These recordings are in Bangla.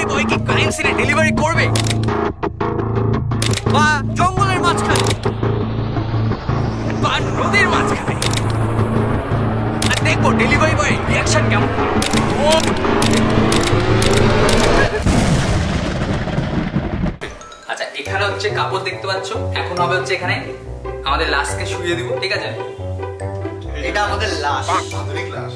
ডেলিভারি বয় কি ক্রাইম সিনে ডেলিভারি করবে, বা জঙ্গলের মাঝখানে, বা নদীর মাঝখানে, আর দেখবো ডেলিভারি বয় রিয়াকশন কেমন। আচ্ছা, এখানে হচ্ছে কাপড় দেখতে পাচ্ছ। এখন হবে হচ্ছে এখানে আমাদের লাশকে শুয়ে দিব, ঠিক আছে? এটা আমাদের লাশ, আধুনিক লাশ।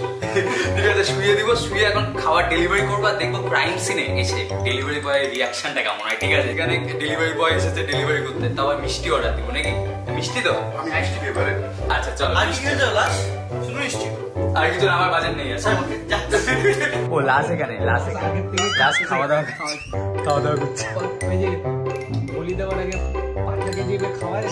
ঠিক আছে, শুয়ে দিব। শুয়ে এখন খাবার ডেলিভারি করবো আর দেখবো ক্রাইম সিনে এসে ডেলিভারি বয়ের রিয়াকশনটা কেমন হয়, ঠিক আছে? এখানে ডেলিভারি বয় এসেছে ডেলিভারি করতে, তাও মিষ্টি অর্ডার দিব নাকি? মিষ্টি তো আমি মিষ্টি পেপারে। আচ্ছা চলো, আর কি হয়েছে লাশ? শুধু মিষ্টি, আর কিছু আমার বাজার নেই আছে। ও লাশ এখানে, লাশ এখানে, লাশ খাওয়া দাওয়া করছে। ওই যে বলি দেওয়ার আগে 5 কেজি খাওয়ায়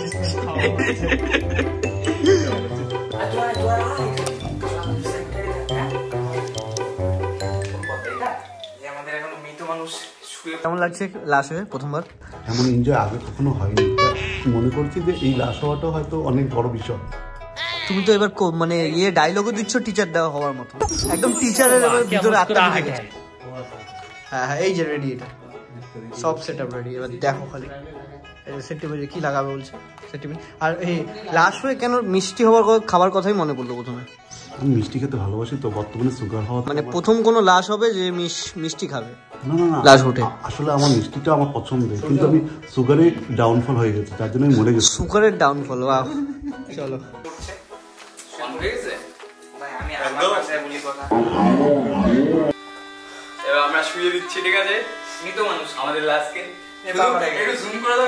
কেমন লাগছে লাশ হয়ে প্রথমবার? এমন এনজয় আগে কখনো হয়নি, মনে করছি যে এই লাশ হওয়াটা হয়তো অনেক বড় বিষয়। তুমি তো এবার মানে ইয়ে ডায়লগও দিচ্ছ টিচার দেওয়া হওয়ার মতো, একদম টিচারের ভিতরে আত্মা ঢুকে গেছে। হ্যাঁ হ্যাঁ, এই যে রেডি, এটা সব সেট আপ রেডি। এবার দেখো খালি সেট টেবিলে কি লাগাবে বলছে সেট টেবিল। আর এই লাশ হয়ে কেন মিষ্টি হওয়ার খাবার কথাই মনে পড়লো প্রথমে। আমি মিষ্টি খেতে ভালোবাসি তো, বর্তমানে সুগার হওয়া মানে প্রথম কোনো লাশ হবে যে মিষ্টি খাবে? না না না, লাশ ওঠে। আসলে আমার মিষ্টিটা আমার পছন্দের, কিন্তু আমি সুগারের ডাউনফল হয়ে গেছে, তার জন্য আমি মরে গেছি। সুগারের ডাউনফল, বাহ। চলো এবার আমরা শুয়ে দিচ্ছি, ঠিক আছে? মৃত মানুষ আমাদের লাশকে একটু জুম করে দাও।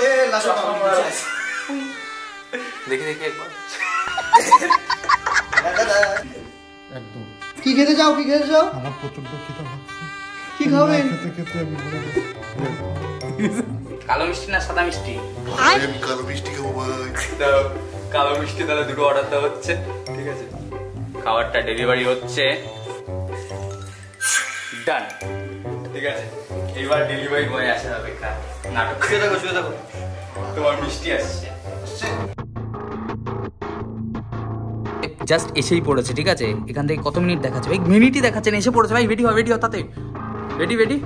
দেখি দেখি একবার। একদম। কি খেতে চাও, কি খেতে চাও? আমার প্রচন্ড খিদা লাগছে। কি খাবেন? খেতে খেতে আমি মরে গেছি। কালো মিষ্টি না সাদা মিষ্টি? আমি কালো মিষ্টি খাবো ভাই। দাও কালো মিষ্টি, তাহলে দুটো অর্ডার দেওয়া হচ্ছে, ঠিক আছে? খাবারটা ডেলিভারি হচ্ছে, ডান, ঠিক আছে? এবার ডেলিভারি বয় আসার অপেক্ষা। নাটক শুয়ে থাকো, শুয়ে থাকো, তোমার মিষ্টি আসছে। জাস্ট এসেই পড়েছে, ঠিক আছে? এখান থেকে কত মিনিট দেখাচ্ছে ভাই? মিনিটই দেখাচ্ছে না, এসে পড়েছে ভাই। রেডি হয়, রেডি হয় তাতে, রেডি রেডি।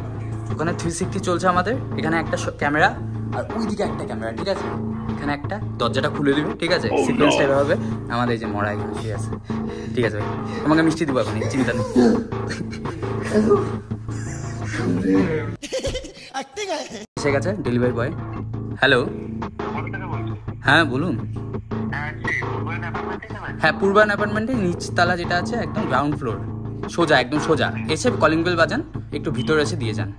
ওখানে 360 চলছে আমাদের, এখানে একটা ক্যামেরা আর ওইদিকে একটা ক্যামেরা, ঠিক আছে? এখানে একটা দরজাটা খুলে দিবে, ঠিক আছে? সিকোয়েন্সটা এভাবে হবে। আমাদের এই যে মরা এখানে ঠিক আছে, ঠিক আছে ভাই? তোমাকে মিষ্টি দিব এখন, চিন্তা নেই। এসে গেছে ডেলিভারি বয়। হ্যালো, হ্যাঁ বলুন। হ্যাঁ, পূর্বায়ন অ্যাপার্টমেন্টে নিচতলা যেটা আছে, একদম গ্রাউন্ড ফ্লোর, সোজা, একদম সোজা এসে কলিং বেল বাজান, একটু ভিতরে এসে দিয়ে যান।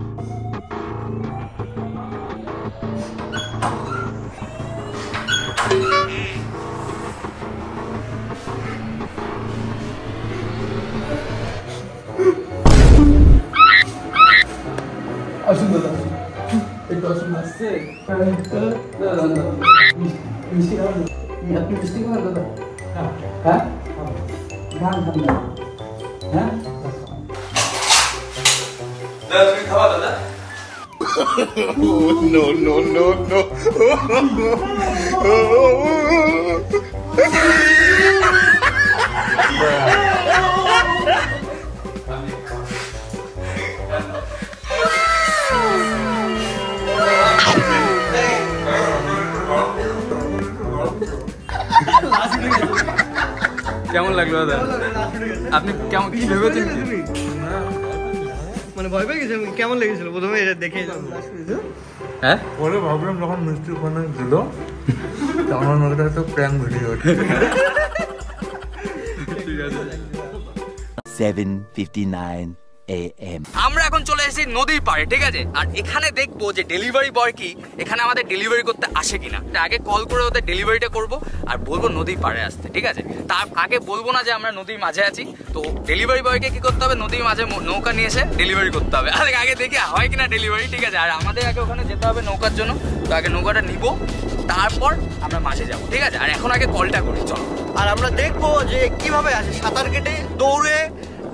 আসুন দাদা, একটু আসুন। আসছে মিষ্টি খাবেন? আপনি মিষ্টি খাবেন দাদা? হ্যাঁ খান খান দাদা। হ্যাঁ দাদা, তুমি খাওয়া দাদা? No, no, no, no. কেমন লাগলো দাদা? আপনি কেমন কি ভেবেছেন? মানে ভয় পেয়ে গেছে? কেমন লেগেছিল প্রথমে এটা দেখে? হ্যাঁ, পরে ভাবলাম যখন মিষ্টি ওখানে দিল, তখন ওটা একটা প্র্যাঙ্ক ভিডিও। 7:59 AM আমরা এখন চলে এসেছি নদীর পাড়ে, ঠিক আছে? আর এখানে দেখবো যে ডেলিভারি বয় কি এখানে আমাদের ডেলিভারি করতে আসে কিনা। আগে কল করে ওদের ডেলিভারিটা করবো আর বলবো নদীর পাড়ে আসতে, ঠিক আছে? তার আগে বলবো না যে আমরা নদীর মাঝে আছি। তো ডেলিভারি বয়কে কি করতে হবে? নদীর মাঝে নৌকা নিয়ে এসে ডেলিভারি করতে হবে। আগে দেখি হয় কিনা ডেলিভারি, ঠিক আছে? আর আমাদের আগে ওখানে যেতে হবে নৌকার জন্য, তো আগে নৌকাটা নিবো, তারপর আমরা মাঝে যাবো, ঠিক আছে? আর এখন আগে কলটা করি, চলো। আর আমরা দেখবো যে কিভাবে আসে, সাঁতার কেটে, দৌড়ে,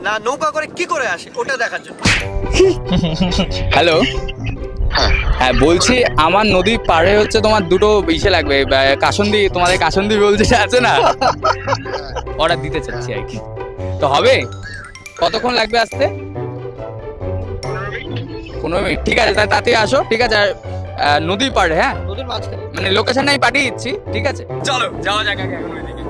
না নৌকা করে, কি করে আসে, ওটা দেখার জন্য। হ্যালো, হ্যাঁ বলছি, আমার নদীর পাড়ে হচ্ছে তোমার দুটো ইসে লাগবে, কাসন্দি, তোমাদের কাসন্দি বলছে আছে না, অর্ডার দিতে চাচ্ছি আর কি। তো হবে? কতক্ষণ লাগবে আসতে? 15 মিনিট, ঠিক আছে তাহলে তাতে আসো, ঠিক আছে। আর নদীর পাড়ে, হ্যাঁ নদীর মাঝখানে, মানে লোকেশন আমি পাঠিয়ে দিচ্ছি, ঠিক আছে। চলো যাওয়া যাক আগে এখন ওইদিকে।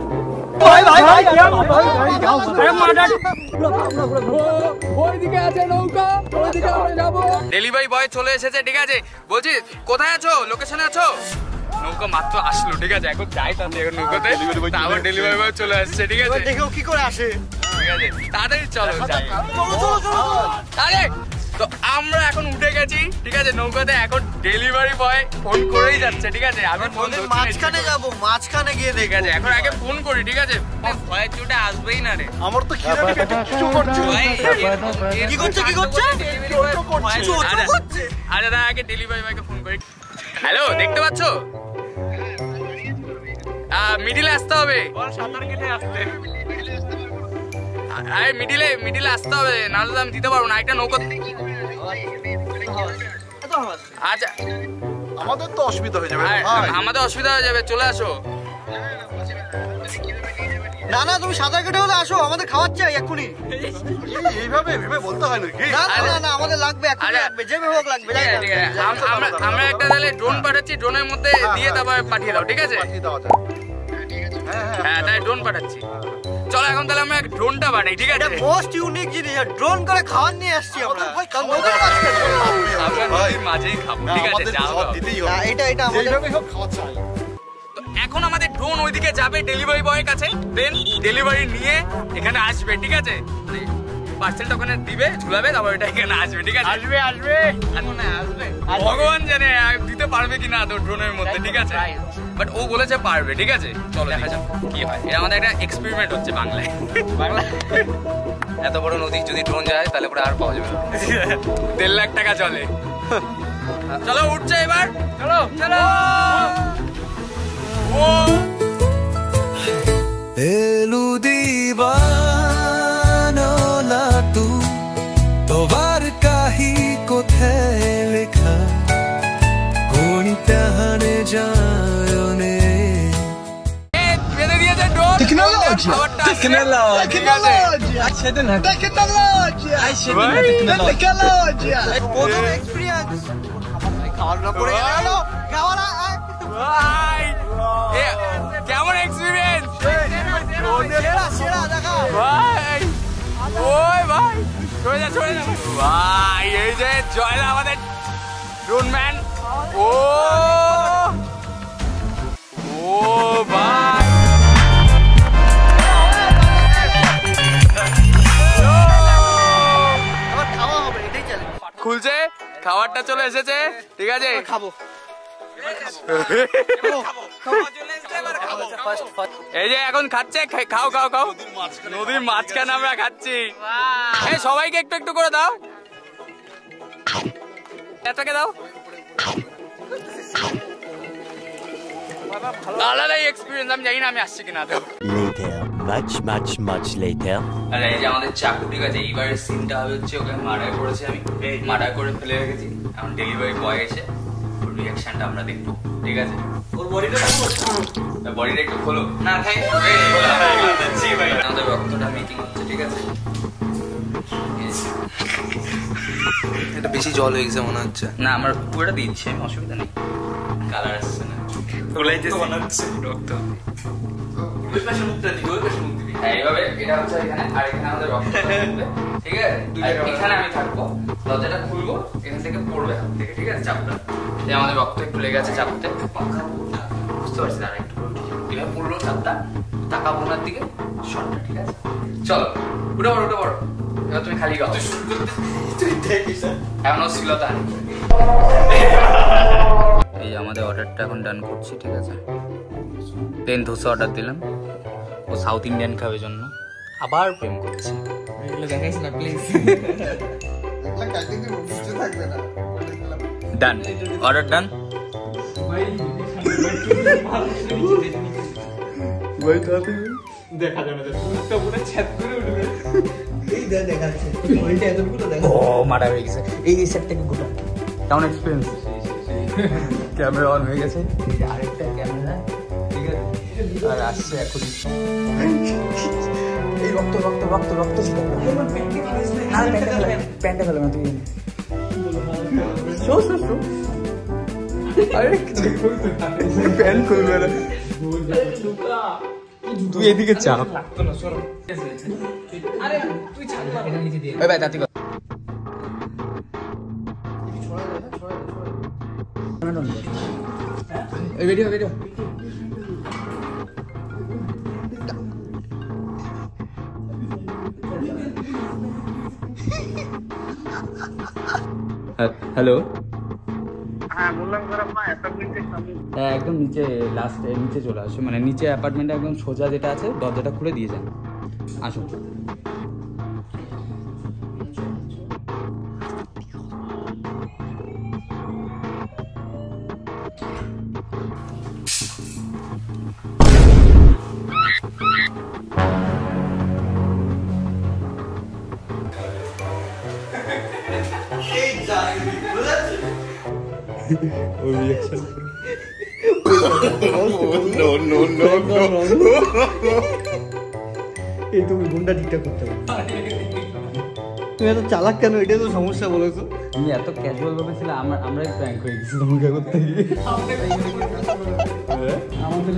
ওইদিকে আছে নৌকা, ওইদিকে আমরা যাবো। ডেলিভারি বয় চলে এসেছে, ঠিক আছে। বলছি কোথায় আছো, লোকেশনে আছো? নৌকা মাত্র আসলো, ঠিক আছে। এখন যাই তাহলে এখন নৌকাতে, তারপর ডেলিভারি বয় চলে আসছে, ঠিক আছে। দেখো কি করে আসে, ঠিক আছে তাড়াতাড়ি চলো যাই। আরে তো আমরা এখন উঠে গেছি, ঠিক আছে নৌকাতে। এখন ডেলিভারি বয় ফোন করেই যাচ্ছে, ঠিক আছে। আমি ফোন মাঝখানে যাবো, মাঝখানে গিয়ে ঠিক আছে। এখন আগে ফোন করি, ঠিক আছে। ভয়ের চোটে আসবেই না রে। আমার তো কি করছে আচ্ছা দাদা আগে ডেলিভারি বয়কে ফোন করি। হ্যালো, দেখতে পাচ্ছ? মিডিলে আসতে হবে, সাঁতার কেটে আসতে। আরে মিডিলে আসতে হবে, নাহলে তো আমি দিতে পারবো না। একটা নৌকা। আচ্ছা আমাদের তো অসুবিধা হয়ে যাবে, আমাদের অসুবিধা হয়ে যাবে, চলে আসো। না না, তুমি সাঁতার কেটে হলে আসো, আমাদের খাওয়ার চাই এক্ষুনি। এইভাবে ভেবে বলতে হয় নাকি? না না, আমাদের লাগবে এক্ষুনি, লাগবে যেভাবে হোক লাগবে। ঠিক আছে, আমরা একটা তাহলে ড্রোন পাঠাচ্ছি, ড্রোনের মধ্যে দিয়ে তারপর পাঠিয়ে দাও, ঠিক আছে। হ্যাঁ তাই ড্রোন পাঠাচ্ছি। চলো এখন তাহলে আমরা ড্রোনটা বানাই, ঠিক আছে। মোস্ট ইউনিক জিনিস, ড্রোন করে খাবার নিয়ে আসছি আমরা। আমরা নদীর মাঝেই খাবো, ঠিক আছে। এটা আমাদের তো এখন আমাদের ড্রোন ওইদিকে যাবে ডেলিভারি বয়ের কাছে, দেন ডেলিভারি নিয়ে এখানে আসবে, ঠিক আছে। পার্সেলটা ওখানে দিবে, ঝুলাবে, তারপর এটা এখানে আসবে, ঠিক আছে। আসবে ভগবান জানে দিতে পারবে কিনা তো ড্রোনের মধ্যে, ঠিক আছে। বাট ও বলেছে পারবে, ঠিক আছে। চলো দেখা যাক কি হয়। এটা আমাদের একটা এক্সপেরিমেন্ট হচ্ছে বাংলায়। এত বড় নদী যদি ড্রোন যায় তাহলে পরে আর পাওয়া যাবে না। 1.5 লাখ টাকা চলে। চলো উঠছে এবার, চলো চলো। এলুদিবানোলা তু তোবার কাহি কোথায় লেখা কোনিটাহানে যায়নে বেঁধে দিয়েছে ড্রোন। টেকনোলজি প্রথম এক্সপেরিয়েন্স। খাওয়াটা পড়ে গেল, খাওয়াটা কেমন এক্সপিরিয়েন্স? সেরা দেখা ভাই ওই ভাই চলে যা ভাই। এই যে জয়লা আমাদের ড্রোন ম্যান। ও ভাই আবার খাওয়া হবে, এটাই চ্যালেঞ্জ। খুলছে, খাবারটা চলে এসেছে, ঠিক আছে। খাবো। এই যে এখন খাচ্ছে, খাও খাও খাও। নদীর মাঝখানে আমরা খাচ্ছি। সবাইকে একটু একটু করে দাও, এটাকে দাও। আলাদাই এক্সপিরিয়েন্স, আমি জানি না আমি আসছি কিনা। Later, much later. আরে এই যে আমাদের চাকু, ঠিক আছে। এইবারের সিনটা হবে হচ্ছে ওকে মার্ডার করেছি আমি, মার্ডার করে ফেলে রেখেছি। এখন ডেলিভারি বয় এসে ওর রিয়াকশনটা আমরা দেখবো, ঠিক আছে। ওর বডিটা একটু খোলো না, আমাদের রক্তটা মেকিং হচ্ছে, ঠিক আছে। এটা বেশি জল হয়ে গেছে মনে হচ্ছে। না আমার পুরোটা দিচ্ছি আমি, অসুবিধা নেই। কালার আসছে না, রক্ত। এইভাবে এটা হচ্ছে এখানে, আর এখানে আমাদের রক্ত, ঠিক আছে। এখানে আমি থাকবো, দরজাটা খুলবো, এখান থেকে পড়বে, ঠিক আছে চাপটা। আমাদের রক্ত একটু লেগে আছে চাপতে, বুঝতে পারছি। দাঁড়া একটু এভাবে পড়লো চাপটা, টাকা বোনার দিকে শটটা, ঠিক আছে। চলো উঠে পড়ো। এবার তুমি খালি গাও, এমনও শ্লীলতা। এই আমাদের অর্ডারটা এখন ডান করছি, ঠিক আছে। প্লেন ধোসা অর্ডার দিলাম, ও সাউথ ইন্ডিয়ান খাবে জন্য আবার প্রেম করছে। দেখাইস না প্লিজ। ডান, অর্ডার ডান। দেখা যাবে মারা হয়ে গেছে। এই সেটটাকে গোটা কেমন এক্সপিরিয়েন্স? ক্যামেরা অন হয়ে গেছে, আরেকটা ক্যামেরা, ঠিক আছে। আর আসছে এখন এই রক্ত প্যান্টে ফেলে না তুই। প্যান খুলবে না, তুই এদিকে চাপ। হ্যালো, হ্যাঁ বললাম স্যার আপনার অ্যাপার্টমেন্টের সামনে। হ্যাঁ একদম নিচে, লাস্টে নিচে চলে আসো, মানে নিচে অ্যাপার্টমেন্টে একদম সোজা যেটা আছে দরজাটা খুলে দিয়ে যান, আসুন। এই তুমি গুন্ডা ঠিকঠাক করতে পারো, তুমি এত চালাক কেন? এটাই তো সমস্যা বলেছো। তুমি এত ক্যাজুয়াল ভাবে ছিল, আমরাই প্র্যাঙ্ক হয়ে গেছি তোমাকে করতে গিয়ে। আমাদের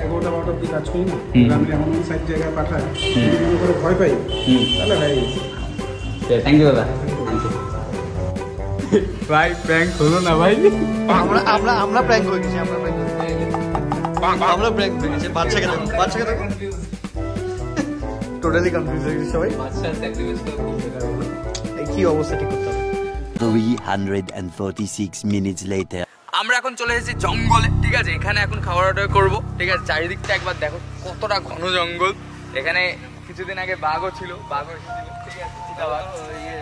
11টা-12টার দিকে কাজ করি না, আমি এমন সাইড জায়গায় পাঠাই, ভয় পাই, তাহলে ভাই থ্যাংক ইউ দাদা। ভাই প্র্যাঙ্ক হলো না ভাই, আমরা প্র্যাঙ্ক হয়ে গেছি, আমরা প্র্যাঙ্ক হয়ে গেছি। বাচ্চাকে দেখো, বাচ্চাকে দেখো, টোটালি কনফিউজ হয়ে গেছে সবাই। বাচ্চার স্যাক্রিফাইস তো খুব বেকার হলো। এই কি অবস্থা ঠিক করতে হবে। 346 minutes later. আমরা এখন চলে এসেছি জঙ্গলে, ঠিক আছে। এখানে এখন খাবার অর্ডার করবো, ঠিক আছে। চারিদিকটা একবার দেখো কতটা ঘন জঙ্গল। এখানে কিছুদিন আগে বাঘও ছিল, বাঘও এসেছিল, ঠিক আছে, চিতাবাঘ,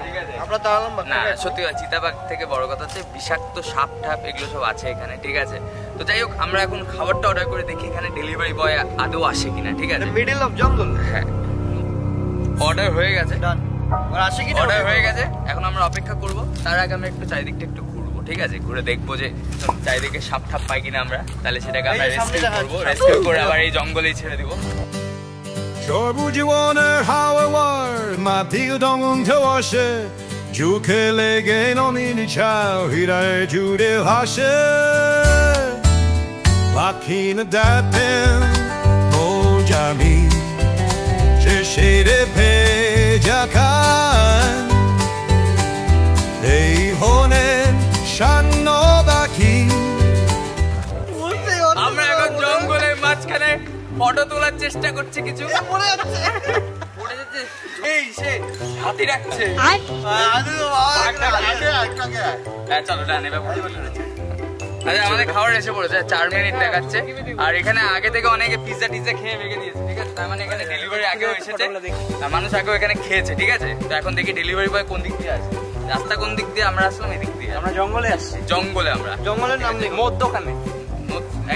ঠিক আছে। আমরা তাহলে না সত্যি কথা, চিতাবাঘ থেকে বড় কথা হচ্ছে বিষাক্ত সাপ ঠাপ এগুলো সব আছে এখানে, ঠিক আছে। তো যাই হোক, আমরা এখন খাবারটা অর্ডার করে দেখি এখানে ডেলিভারি বয় আদৌ আসে কিনা, ঠিক আছে। মিডল অফ জঙ্গল, হ্যাঁ অর্ডার হয়ে গেছে, ডান। আর আসে কি অর্ডার হয়ে গেছে, এখন আমরা অপেক্ষা করব। তার আগে আমরা একটু চারিদিকটা একটু ঘুরবো, ঠিক আছে। ঘুরে দেখবো যে চারিদিকে সাপ ঠাপ পাই কিনা আমরা, তাহলে সেটাকে আমরা রেস্কিউ করবো, রেস্কিউ করে আবার এই জঙ্গলেই ছেড়ে দিব। 说不及我那好玩，马屁东头我是，就可来给农民的桥，一来就得好些。Lucky na dapen, o jami, 是谁的陪着看？你后呢，山诺巴基。আমরা এখন জঙ্গলের মাঝখানে ফটো তোলার চেষ্টা করছি, কিছু পড়ে যাচ্ছে, এই সে হাতি রাখছে। হ্যাঁ চলো ডান, এবার আচ্ছা আমাদের খাবার এসে পড়েছে, 4 মিনিট দেখাচ্ছে। আর এখানে আগে থেকে অনেকে পিৎজা টিৎজা খেয়ে রেখে দিয়েছে, ঠিক আছে। তার মানে এখানে ডেলিভারি আগেও এসেছে, মানুষ আগেও এখানে খেয়েছে, ঠিক আছে। তো এখন দেখি ডেলিভারি বয় কোন দিক দিয়ে আসে, রাস্তা কোন দিক দিয়ে। আমরা আসলাম এদিক দিয়ে, আমরা জঙ্গলে আসছি। জঙ্গলে আমরা, জঙ্গলের নাম নেই, মধ্যখানে,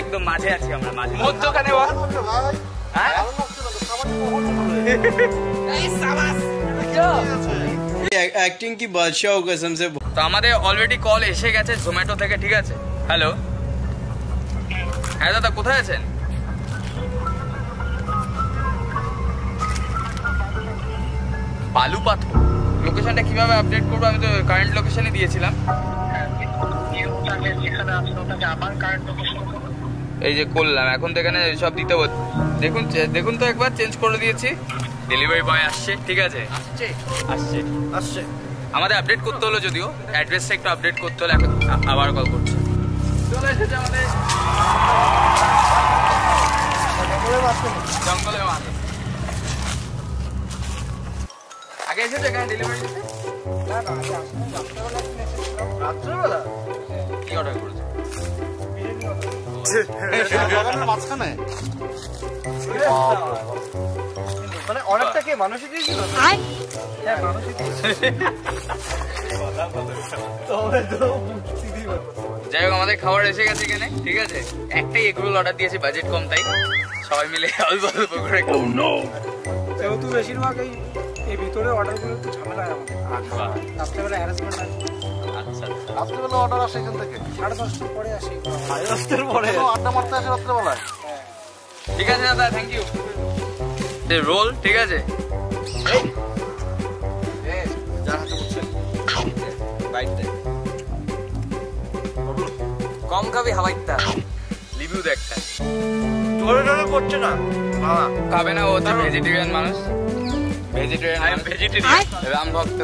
একদম মাঝে আছি আমরা, মাঝে মধ্যখানে। एक्टिंग की बादशाह हो कसम से। তো আমাদের অলরেডি কল এসে গেছে জোম্যাটো থেকে, ঠিক আছে। হ্যালো, হ্যাঁ দাদা কোথায় আছেন? বালু পাথর, লোকেশনটা কিভাবে আপডেট করবো? আমি তো কারেন্ট লোকেশনে দিয়েছিলাম। এই যে করলাম, এখন তো এখানে সব দিতে দেখুন, দেখুন তো একবার চেঞ্জ করে দিয়েছি। ডেলিভারি বয় আসছে, ঠিক আছে, আসছে আসছে আসছে। আমাদের আপডেট করতে হলো, যদিও অ্যাড্রেসটা একটু আপডেট করতে হলো, এখন আবার কল করছে। চলে এসেছে আমাদের জঙ্গলের মাঝে। আগে এসেছে এখানে ডেলিভারি দিতে? রাত্রেবেলা কি অর্ডার করেছে? মাঝখানে মানে অনেকটা কে মানুষই দিয়েছিল। যাই হোক, আমাদের খাবার এসে গেছে এখানে, ঠিক আছে। একটাই এগ রোল অর্ডার দিয়েছি, বাজেট কম, তাই সবাই মিলে অল্প অল্প করে খাবো। যেহেতু বেশিরভাগ এই ভিতরে অর্ডারগুলো একটু ঝামেলা হয় আমাদের। রাত্রেবেলা অ্যারেঞ্জমেন্ট আছে। আচ্ছা রাত্রেবেলা অর্ডার আসে এখান থেকে 10:30টার পরে আসি। 10:30টার পরে আড্ডা মারতে আসে রাত্রেবেলায়। ঠিক আছে দাদা, থ্যাংক ইউ। রোল, ঠিক আছে। যার হাতে বলছেন বাইট দেয়। কম খাবি হাওয়াইতা রিভিউ দেখ একটা জোরে জোরে করছে না খাবে না ও তো ভেজিটেরিয়ান মানুষ ভেজিটেরিয়ান রাম ভক্ত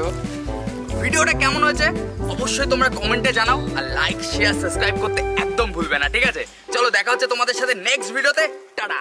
ভিডিওটা কেমন হয়েছে অবশ্যই তোমরা কমেন্টে জানাও আর লাইক শেয়ার সাবস্ক্রাইব করতে একদম ভুলবে না ঠিক আছে চলো দেখা হচ্ছে তোমাদের সাথে নেক্সট ভিডিওতে টাটা